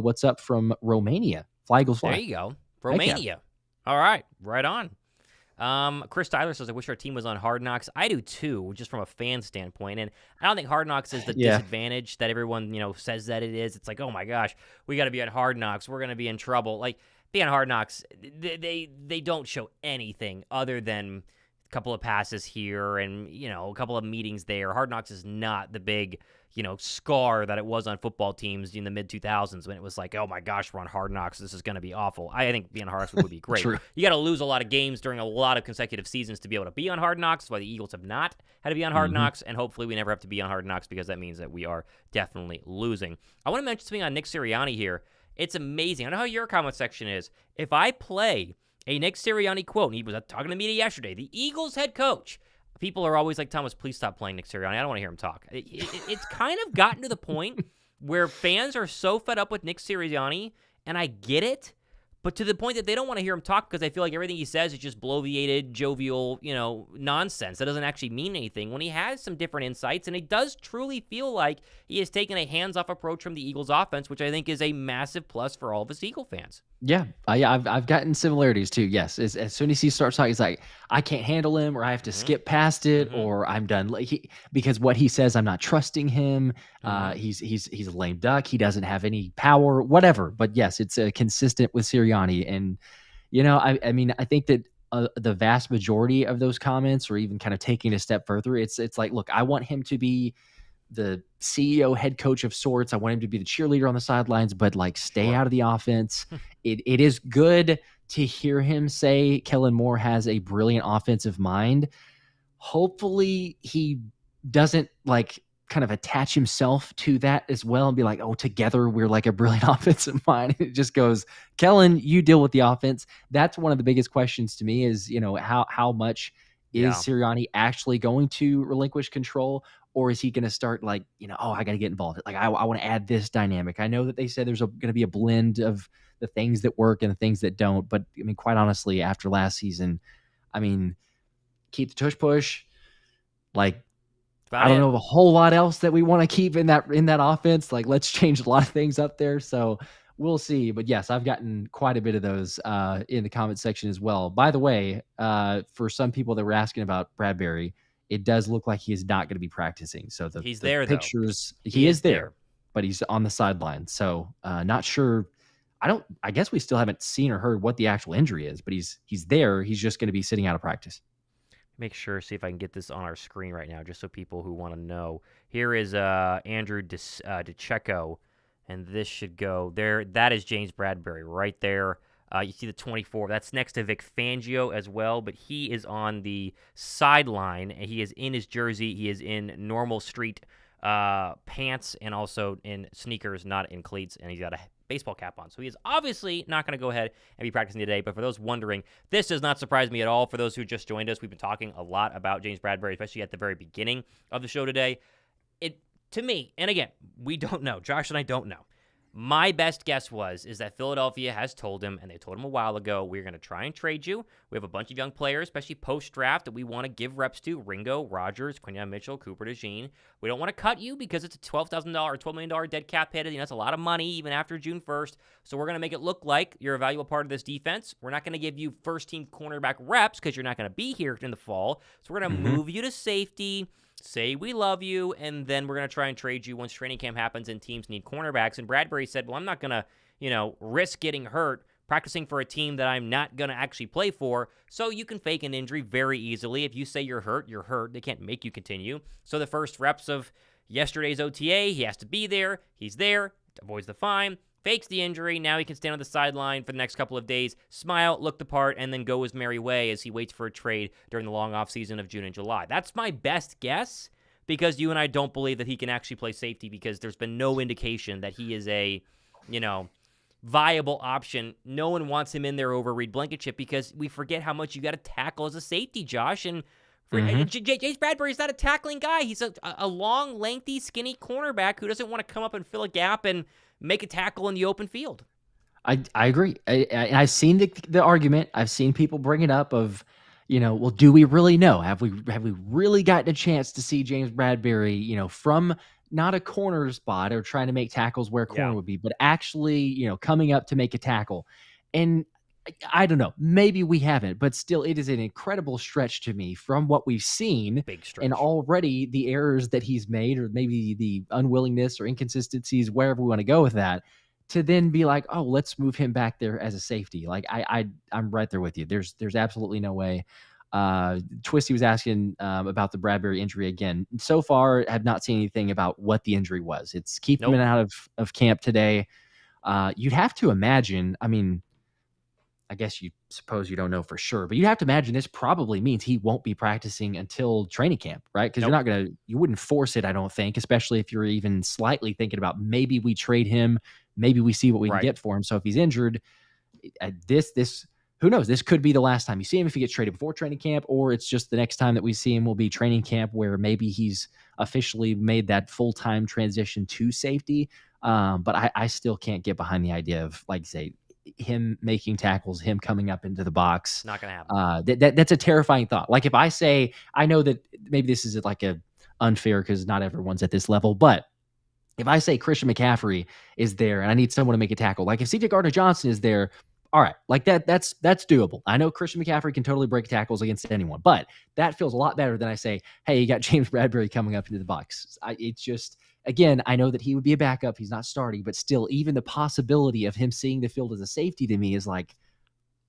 what's up from Romania? Fly Eagles Fly. There you go, Romania. All right, right on. Chris Tyler says, I wish our team was on Hard Knocks. I do too, just from a fan standpoint. And I don't think Hard Knocks is the disadvantage that everyone, says that it is. It's like, oh my gosh, we got to be on Hard Knocks. We're going to be in trouble. Like, being on Hard Knocks, they don't show anything other than a couple of passes here and, a couple of meetings there. Hard Knocks is not the big, scar that it was on football teams in the mid-2000s when it was like, oh my gosh, we're on Hard Knocks. This is going to be awful. I think being on Hard Knocks would be great. True. You got to lose a lot of games during a lot of consecutive seasons to be able to be on Hard Knocks. That's why the Eagles have not had to be on Hard Knocks, and hopefully we never have to be on Hard Knocks, because that means that we are definitely losing. I want to mention something on Nick Sirianni here. It's amazing. I know how your comment section is. If I play a Nick Sirianni quote, and he was talking to me yesterday, the Eagles head coach, people are always like, Thomas, please stop playing Nick Sirianni. I don't want to hear him talk. It's kind of gotten to the point where fans are so fed up with Nick Sirianni, and I get it, but to the point that they don't want to hear him talk because they feel like everything he says is just bloviated, jovial, nonsense that doesn't actually mean anything, when he has some different insights, and it does truly feel like he has taken a hands-off approach from the Eagles offense, which I think is a massive plus for all of us Eagle fans. Yeah, I've gotten similarities too. Yes, as soon as he starts talking, he's like, I can't handle him, or I have to skip past it, or I'm done. Like because what he says, I'm not trusting him. He's a lame duck. He doesn't have any power, whatever. But yes, it's consistent with Sirianni, and I mean, I think that the vast majority of those comments, or even kind of taking a step further, it's like, look, I want him to be the CEO, head coach of sorts. I want him to be the cheerleader on the sidelines, but like stay out of the offense. It is good to hear him say Kellen Moore has a brilliant offensive mind. Hopefully he doesn't like kind of attach himself to that as well and be like, oh, together we're like a brilliant offensive mind. It just goes, Kellen, you deal with the offense. That's one of the biggest questions to me is, how much is Sirianni actually going to relinquish control? Or is he going to start like, I got to get involved. Like, I want to add this dynamic. I know that they said there's going to be a blend of the things that work and the things that don't. But, I mean, quite honestly, after last season, I mean, keep the tush push. Like, I don't know of a whole lot else that we want to keep in that offense. Like, let's change a lot of things up there. So we'll see. But, yes, I've gotten quite a bit of those in the comment section as well. By the way, for some people that were asking about Bradberry, it does look like he is not going to be practicing. So he's the there, pictures, though. He is there, but he's on the sideline. So not sure. I guess we still haven't seen or heard what the actual injury is, but he's there. He's just going to be sitting out of practice. See if I can get this on our screen right now, just so people who want to know. Here is Andrew DiCecco, and this should go there. That is James Bradberry right there. You see the 24. That's next to Vic Fangio as well, but he is on the sideline, and he is in his jersey. He is in normal street pants and also in sneakers, not in cleats, and he's got a baseball cap on. So he is obviously not going to go ahead and be practicing today. But for those wondering, this does not surprise me at all. For those who just joined us, we've been talking a lot about James Bradberry, especially at the very beginning of the show today. To me, and again, we don't know. Josh and I don't know. My best guess is that Philadelphia has told him, and they told him a while ago, we're going to try and trade you. We have a bunch of young players, especially post-draft, that we want to give reps to. Ringo, Rodgers, Quinyon, Mitchell, Cooper, DeJean. We don't want to cut you because it's a $12,000 or $12 million dead cap hit. That's a lot of money even after June 1st. So we're going to make it look like you're a valuable part of this defense. We're not going to give you first-team cornerback reps because you're not going to be here in the fall. So we're going to move you to safety, say we love you, and then we're going to try and trade you once training camp happens and teams need cornerbacks. And Bradberry said, well, I'm not going to, risk getting hurt practicing for a team that I'm not going to actually play for. So you can fake an injury very easily. If you say you're hurt, you're hurt. They can't make you continue. So the first reps of yesterday's OTA, he has to be there. He's there, avoids the fine, fakes the injury. Now he can stand on the sideline for the next couple of days, smile, look the part, and then go his merry way as he waits for a trade during the long offseason of June and July. That's my best guess, because you and I don't believe that he can actually play safety, because there's been no indication that he is a, viable option. No one wants him in there over Reed Blankenship, because we forget how much you got to tackle as a safety, Josh. And James Bradberry's not a tackling guy. He's a long, lengthy, skinny cornerback who doesn't want to come up and fill a gap and make a tackle in the open field. I agree. I've seen the argument. I've seen people bring it up of, well, do we really know? Have we really gotten a chance to see James Bradberry, from not a corner spot or trying to make tackles where corner would be, but actually, coming up to make a tackle? And I don't know, maybe we haven't, but still it is an incredible stretch to me from what we've seen. Big stretch. And already the errors that he's made, or maybe the unwillingness or inconsistencies, wherever we want to go with that, to then be like, oh, let's move him back there as a safety. Like I'm right there with you. There's absolutely no way. Twisty was asking about the Bradberry injury again. So far, have not seen anything about what the injury was. It's keeping him out of camp today. You'd have to imagine, I guess you suppose you don't know for sure, but you have to imagine this probably means he won't be practicing until training camp, right? Because you wouldn't force it, I don't think, especially if you're even slightly thinking about maybe we trade him, maybe we see what we can get for him. So if he's injured, who knows? This could be the last time you see him if he gets traded before training camp, or it's just the next time that we see him will be training camp, where maybe he's officially made that full-time transition to safety. But I still can't get behind the idea of, like, say, him making tackles, him coming up into the box. Not going to happen. That's a terrifying thought. Like, if I say, I know that maybe this is like a unfair because not everyone's at this level, but if I say Christian McCaffrey is there and I need someone to make a tackle, like if CJ Gardner-Johnson is there, all right, like that's doable. I know Christian McCaffrey can totally break tackles against anyone, but that feels a lot better than I say, hey, you got James Bradberry coming up into the box. It's just, again, I know that he would be a backup. He's not starting, but still, even the possibility of him seeing the field as a safety to me is like,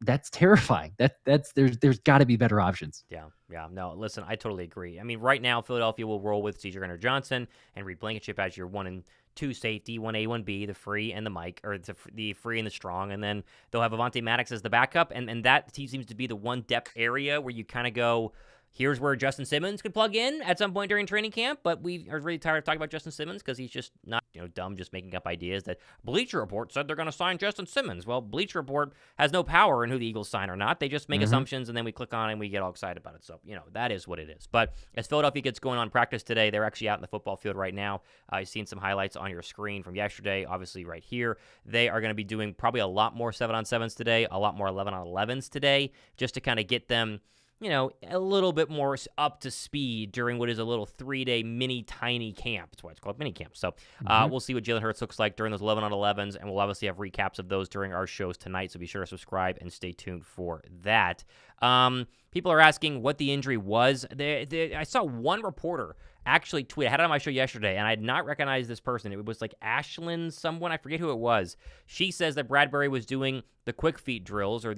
that's terrifying. There's got to be better options. Yeah. No, listen, I totally agree. Right now, Philadelphia will roll with CJ Gardner-Johnson and Reed Blankenship as your 1 and 2 safety, 1A, 1B, the free and the Mike, or the free and the strong, and then they'll have Avonte Maddox as the backup, and that seems to be the one depth area where you kind of go, here's where Justin Simmons could plug in at some point during training camp, but we are really tired of talking about Justin Simmons because he's just not, dumb, just making up ideas that Bleacher Report said they're going to sign Justin Simmons. Well, Bleacher Report has no power in who the Eagles sign or not. They just make assumptions, and then we click on it and we get all excited about it. So, that is what it is. But as Philadelphia gets going on practice today, they're actually out in the football field right now. I've seen some highlights on your screen from yesterday, obviously right here. They are going to be doing probably a lot more 7-on-7s today, a lot more 11-on-11s today, just to kind of get them a little bit more up to speed during what is a little 3-day tiny camp. That's why it's called Minicamp. So we'll see what Jalen Hurts looks like during those 11-on-11s, and we'll obviously have recaps of those during our shows tonight, so be sure to subscribe and stay tuned for that. People are asking what the injury was. I saw one reporter actually tweet. I had it on my show yesterday, and I had not recognized this person. It was like Ashlyn someone. I forget who it was. She says that Bradberry was doing the quick feet drills, or,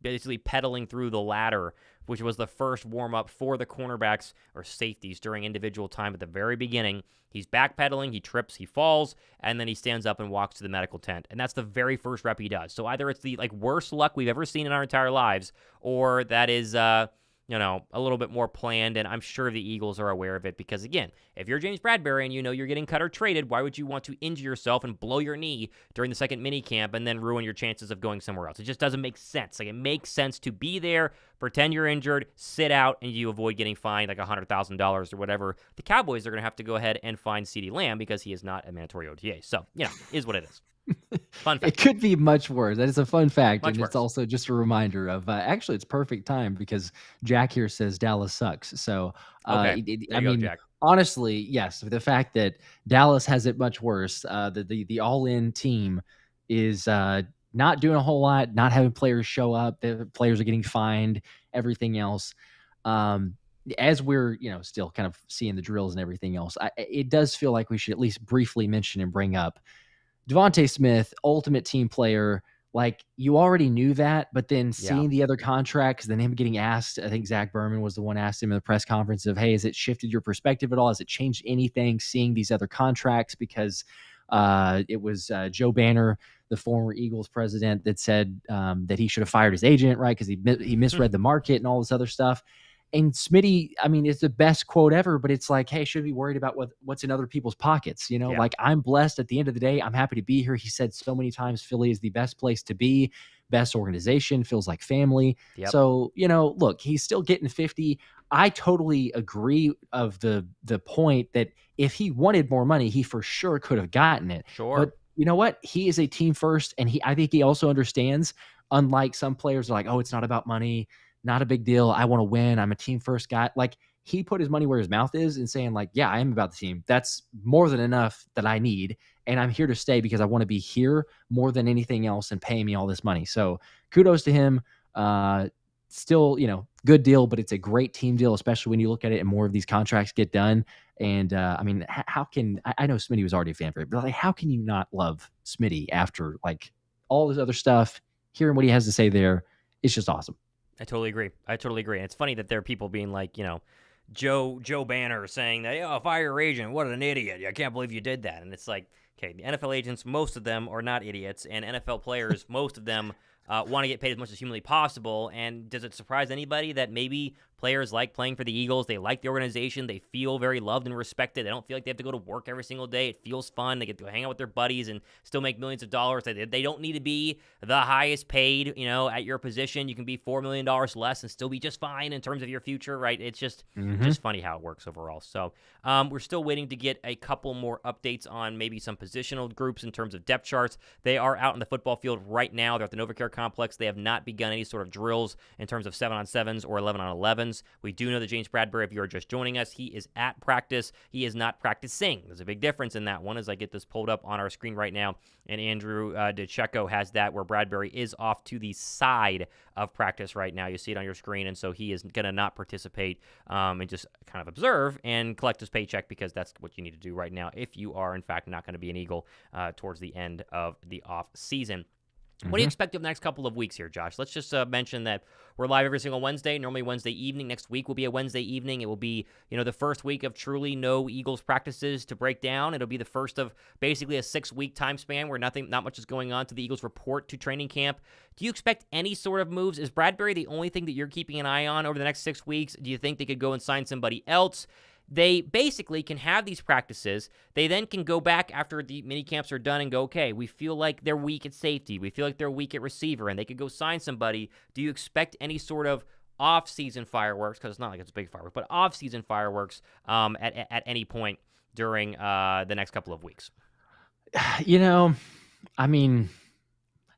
basically pedaling through the ladder, which was the first warm-up for the cornerbacks or safeties during individual time at the very beginning. He's backpedaling, he trips, he falls, and then he stands up and walks to the medical tent. And that's the very first rep he does. So either it's the worst luck we've ever seen in our entire lives, or that is a little bit more planned, and I'm sure the Eagles are aware of it because, again, if you're James Bradberry and you know you're getting cut or traded, why would you want to injure yourself and blow your knee during the second minicamp and then ruin your chances of going somewhere else? It just doesn't make sense. Like, it makes sense to be there, pretend you're injured, sit out, and you avoid getting fined like $100,000 or whatever. The Cowboys are going to have to go ahead and fine CeeDee Lamb because he is not a mandatory OTA. So, is what it is. Fun fact. It could be much worse. That is a fun fact. Much and worse. It's also just a reminder of actually it's perfect time because Jack here says Dallas sucks. So Okay. I mean, Jack. honestly, yes, the fact that Dallas has it much worse, the all-in team is not doing a whole lot, not having players show up, the players are getting fined, everything else. As we're still kind of seeing the drills and everything else, it does feel like we should at least briefly mention and bring up Devonta Smith, ultimate team player. Like, you already knew that, but then seeing the other contracts, then him getting asked, I think Zach Berman was the one asked him in the press conference of, hey, has it shifted your perspective at all? Has it changed anything seeing these other contracts? Because it was Joe Banner, the former Eagles president, that said that he should have fired his agent, right? Because he misread the market and all this other stuff. And Smitty, I mean, it's the best quote ever, but it's like, hey, should be worried about what's in other people's pockets. Like, I'm blessed at the end of the day. I'm happy to be here. He said so many times, Philly is the best place to be, best organization, feels like family. Yep. So, look, he's still getting 50. I totally agree of the point that if he wanted more money, he for sure could have gotten it. Sure. But you know what? He is a team first. And I think he also understands, unlike some players are like, oh, it's not about money. Not a big deal. I want to win. I'm a team first guy. Like, he put his money where his mouth is and saying, like, yeah, I am about the team. That's more than enough that I need. And I'm here to stay because I want to be here more than anything else and paying me all this money. So kudos to him. Still, good deal, but it's a great team deal, especially when you look at it and more of these contracts get done. And I mean, how can I know Smitty was already a fan favorite, but like, how can you not love Smitty after like all this other stuff, hearing what he has to say there? It's just awesome. I totally agree. And it's funny that there are people being like, Joe Banner saying that, oh, fire your agent. What an idiot. I can't believe you did that. And it's like, okay, the NFL agents, most of them are not idiots. And NFL players, most of them want to get paid as much as humanly possible. And does it surprise anybody that maybe players like playing for the Eagles? They like the organization. They feel very loved and respected. They don't feel like they have to go to work every single day. It feels fun. They get to hang out with their buddies and still make millions of dollars. They don't need to be the highest paid, at your position. You can be $4 million less and still be just fine in terms of your future, right? It's just funny how it works overall. So we're still waiting to get a couple more updates on maybe some positional groups in terms of depth charts. They are out in the football field right now. They're at the NovaCare complex. They have not begun any sort of drills in terms of 7-on-7s or 11-on-11s. We do know that James Bradberry, if you are just joining us, he is at practice. He is not practicing. There's a big difference in that one as I get this pulled up on our screen right now. And Andrew DiCecco has that where Bradberry is off to the side of practice right now. You see it on your screen. And so he is going to not participate and just kind of observe and collect his paycheck because that's what you need to do right now if you are, in fact, not going to be an Eagle towards the end of the off season. What do you expect of the next couple of weeks here, Josh? Let's just mention that we're live every single Wednesday, normally Wednesday evening. Next week will be a Wednesday evening. It will be, the first week of truly no Eagles practices to break down. It'll be the first of basically a 6-week time span where not much is going on to the Eagles report to training camp. Do you expect any sort of moves? Is Bradberry the only thing that you're keeping an eye on over the next 6 weeks? Do you think they could go and sign somebody else? They basically can have these practices. They then can go back after the mini camps are done and go, okay, we feel like they're weak at safety. We feel like they're weak at receiver, and they could go sign somebody. Do you expect any sort of off-season fireworks, because it's not like it's a big firework, but off-season fireworks at any point during the next couple of weeks? I mean,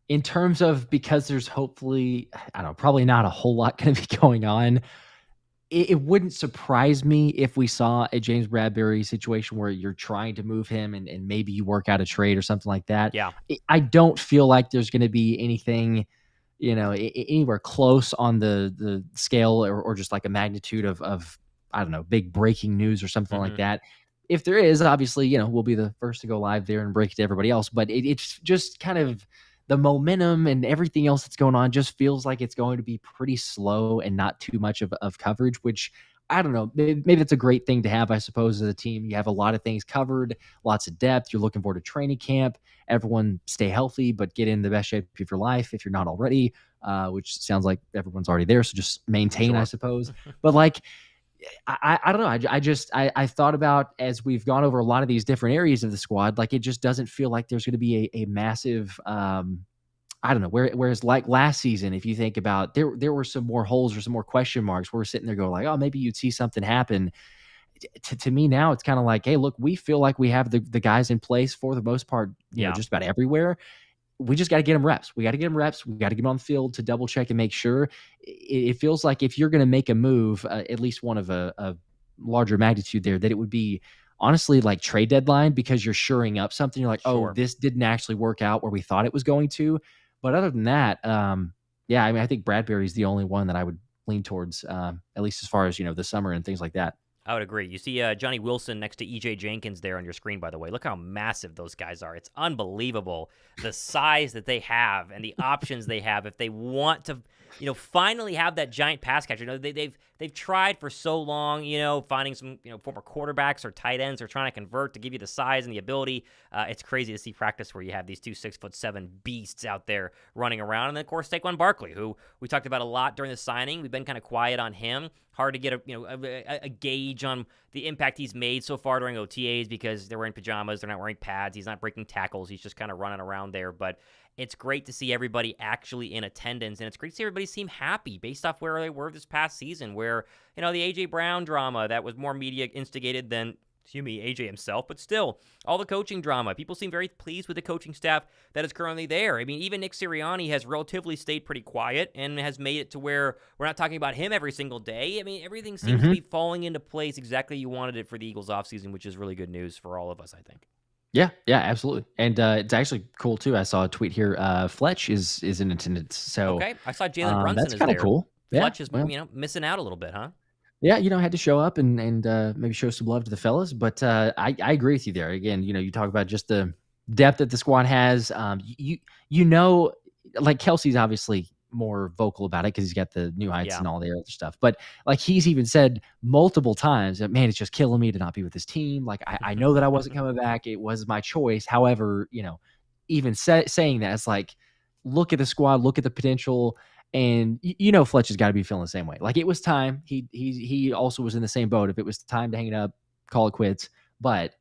in terms of, because there's hopefully, I don't know, probably not a whole lot going to be going on, it wouldn't surprise me if we saw a James Bradberry situation where you're trying to move him and maybe you work out a trade or something like that. Yeah. I don't feel like there's going to be anything, anywhere close on the scale or just like a magnitude of, I don't know, big breaking news or something like that. If there is, obviously, we'll be the first to go live there and break it to everybody else. But it's just kind of the momentum and everything else that's going on just feels like it's going to be pretty slow and not too much of coverage, which I don't know. Maybe that's a great thing to have, I suppose, as a team. You have a lot of things covered, lots of depth. You're looking forward to training camp. Everyone stay healthy, but get in the best shape of your life if you're not already. which sounds like everyone's already there. So just maintain, I Sure. suppose. But like, I don't know. I thought about, as we've gone over a lot of these different areas of the squad, like it just doesn't feel like there's going to be a massive, I don't know. Whereas like last season, if you think about, there were some more holes or some more question marks. We're sitting there going like, oh, maybe you'd see something happen. To me now, it's kind of like, hey, look, we feel like we have the guys in place for the most part, Yeah. just about everywhere. We just got to get them reps. We got to get them reps. We got to get them on the field to double check and make sure. It feels like if you're going to make a move, at least one of a larger magnitude there, that it would be honestly like trade deadline, because you're shoring up something. You're like, oh, Sure. this didn't actually work out where we thought it was going to. But other than that, yeah, I mean, I think Bradberry is the only one that I would lean towards, at least as far as, the summer and things like that. I would agree. You see Johnny Wilson next to E.J. Jenkins there on your screen, by the way. Look how massive those guys are. It's unbelievable, the size that they have and the options they have if they want to, finally have that giant pass catcher. They've tried for so long, finding some, former quarterbacks or tight ends they're trying to convert to give you the size and the ability. It's crazy to see practice where you have these 2 6'7" beasts out there running around. And then, of course, Saquon Barkley, who we talked about a lot during the signing. We've been kind of quiet on him. Hard to get a gauge on the impact he's made so far during OTAs because they're wearing pajamas, they're not wearing pads, he's not breaking tackles, he's just kind of running around there. But it's great to see everybody actually in attendance, and it's great to see everybody seem happy based off where they were this past season, where, the A.J. Brown drama that was more media instigated than AJ himself, but still, all the coaching drama. People seem very pleased with the coaching staff that is currently there. I mean, even Nick Sirianni has relatively stayed pretty quiet and has made it to where we're not talking about him every single day. I mean, everything seems to be falling into place exactly you wanted it for the Eagles offseason, which is really good news for all of us, I think. Yeah, absolutely. And it's actually cool too. I saw a tweet here. Fletch is in attendance. So okay, I saw Jalen Brunson that's is kind of there. cool. Fletch is missing out a little bit, huh? Yeah, had to show up and maybe show some love to the fellas. But I agree with you there. Again, you talk about just the depth that the squad has. Like Kelsey's obviously more vocal about it because he's got the new heights and all the other stuff. But like he's even said multiple times that, man, it's just killing me to not be with this team. Like I know that I wasn't coming back. It was my choice. However, even saying that, it's like, look at the squad, look at the potential. And Fletch has got to be feeling the same way. Like it was time. He also was in the same boat. If it was time to hang it up, call it quits. But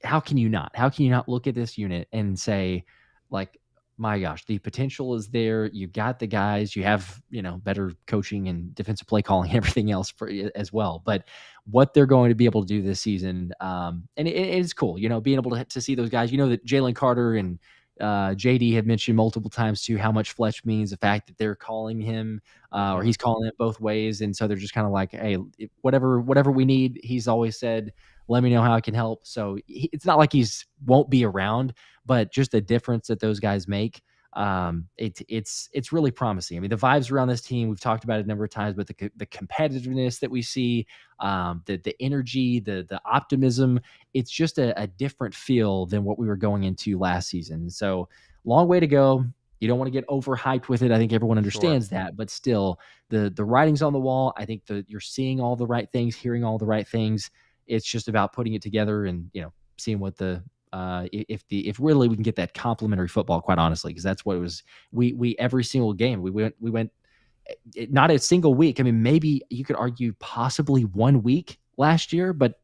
how can you not? How can you not look at this unit and say, like, my gosh, the potential is there. You got the guys. You have better coaching and defensive play calling and everything else as well. But what they're going to be able to do this season, and it is cool. Being able to see those guys. That Jalen Carter and JD had mentioned multiple times too how much Fletch means, the fact that they're calling him or he's calling it both ways, and so they're just kind of like, hey, whatever we need. He's always said, let me know how I can help. So it's not like he's won't be around, but just the difference that those guys make, it's really promising. I mean, the vibes around this team, we've talked about it a number of times, but the competitiveness that we see, the energy, the optimism, it's just a different feel than what we were going into last season. So long way to go. You don't want to get overhyped with it. I think everyone understands that, but still the writing's on the wall. I think you're seeing all the right things, hearing all the right things. It's just about putting it together and, seeing what if really we can get that complimentary football, quite honestly, because that's what it was. We every single game we went not a single week. I mean, maybe you could argue possibly 1 week last year, but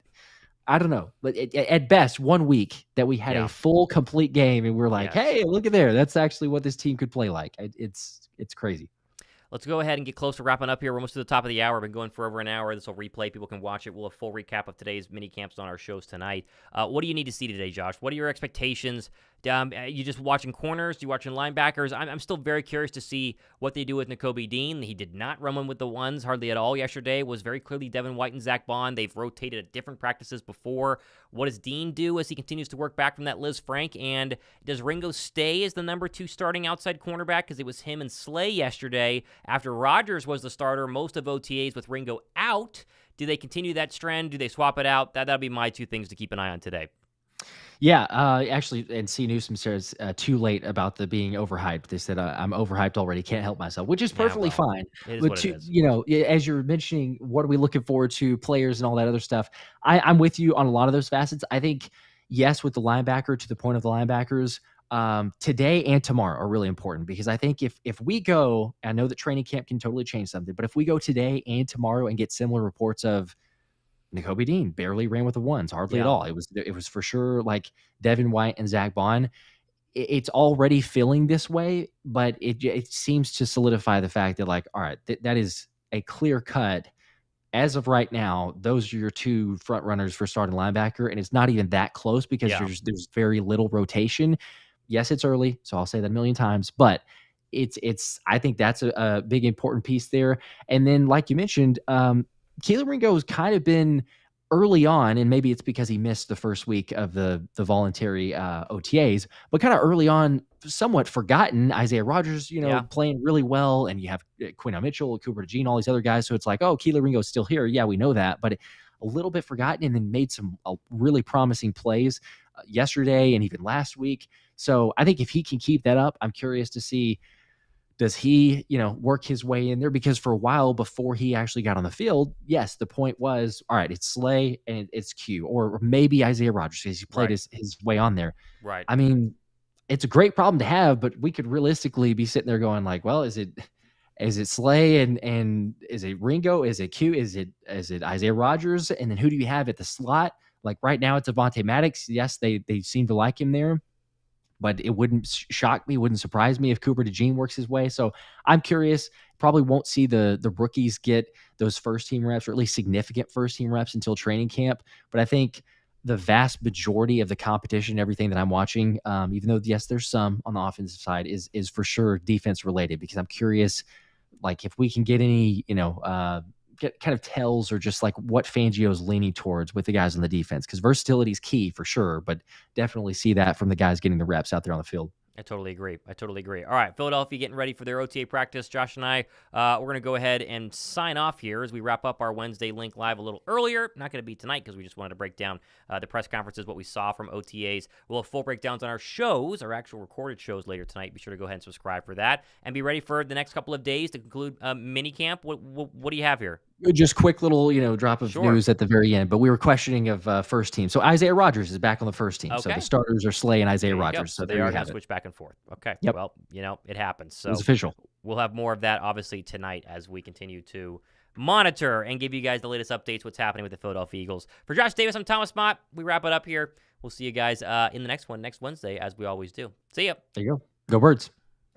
I don't know. But at best, 1 week that we had a full, complete game, and we're like, hey, look at there. That's actually what this team could play like. It's crazy. Let's go ahead and get close to wrapping up here. We're almost to the top of the hour. We've been going for over an hour. This will replay. People can watch it. We'll have full recap of today's mini camps on our shows tonight. What do you need to see today, Josh? What are your expectations? You just watching corners? You watching linebackers? I'm still very curious to see what they do with Nakobe Dean. He did not run one with the ones hardly at all yesterday. It was very clearly Devin White and Zack Baun. They've rotated at different practices before. What does Dean do as he continues to work back from that Liz Frank? And does Ringo stay as the number 2 starting outside cornerback? Because it was him and Slay yesterday after Rodgers was the starter most of OTAs with Ringo out. Do they continue that trend? Do they swap it out? That'll be my 2 things to keep an eye on today. Yeah, actually, and C. Newsom says too late about the being overhyped. They said I'm overhyped already, can't help myself, which is perfectly fine. It is but what it is. As you're mentioning, what are we looking forward to, players and all that other stuff? I'm with you on a lot of those facets. I think yes, with the linebacker, to the point of the linebackers, today and tomorrow are really important because I think if we go, I know that training camp can totally change something, but if we go today and tomorrow and get similar reports of Nakobe Dean barely ran with the ones, hardly at Yeah. all. It was for sure like Devin White and Zack Baun. It's already feeling this way, but it seems to solidify the fact that like, all right, that is a clear cut. As of right now, those are your two front runners for starting linebacker, and it's not even that close because Yeah. there's very little rotation. Yes, it's early, so I'll say that a million times, but it's I think that's a big important piece there. And then, like you mentioned, Kelee Ringo has kind of been early on, and maybe it's because he missed the first week of the voluntary OTAs, but kind of early on, somewhat forgotten. Isaiah Rodgers, Yeah. playing really well, and you have Quinyon Mitchell, Cooper DeJean, all these other guys. So it's like, oh, Kelee Ringo's still here. Yeah, we know that, but a little bit forgotten, and then made some really promising plays yesterday and even last week. So I think if he can keep that up, I'm curious to see, does he, work his way in there? Because for a while before he actually got on the field, yes, the point was, all right, it's Slay and it's Q, or maybe Isaiah Rodgers because he played Right. his way on there. Right. I mean, it's a great problem to have, but we could realistically be sitting there going like, well, is it Slay and is it Ringo? Is it Q? Is it Isaiah Rodgers? And then who do you have at the slot? Like right now, it's Avonte Maddox. Yes, they seem to like him there, but it wouldn't shock me, wouldn't surprise me if Cooper DeJean works his way. So I'm curious. Probably won't see the rookies get those first team reps, or at least significant first team reps, until training camp. But I think the vast majority of the competition, everything that I'm watching, even though yes, there's some on the offensive side, is for sure defense related, because I'm curious, like if we can get any, get kind of tells, or just like what Fangio's leaning towards with the guys on the defense, because versatility is key for sure, but definitely see that from the guys getting the reps out there on the field. I totally agree. All right, Philadelphia getting ready for their OTA practice. Josh and I, we're going to go ahead and sign off here as we wrap up our Wednesday Link Live a little earlier. Not going to be tonight because we just wanted to break down the press conferences, what we saw from OTAs. We'll have full breakdowns on our shows, our actual recorded shows later tonight. Be sure to go ahead and subscribe for that, and be ready for the next couple of days to conclude minicamp. What do you have here? Just quick little, drop of news at the very end, but we were questioning of first team. So Isaiah Rodgers is back on the first team. Okay. So the starters are Slay and Isaiah There you go. Rodgers. So So they are there you going have to it. switch back and forth. Okay. Yep. Well, it happens. So It's official. we'll have more of that, obviously, tonight as we continue to monitor and give you guys the latest updates, what's happening with the Philadelphia Eagles. For Josh Davis, I'm Thomas Mott. We wrap it up here. We'll see you guys in the next one, next Wednesday, as we always do. See ya. There you go. Go Birds.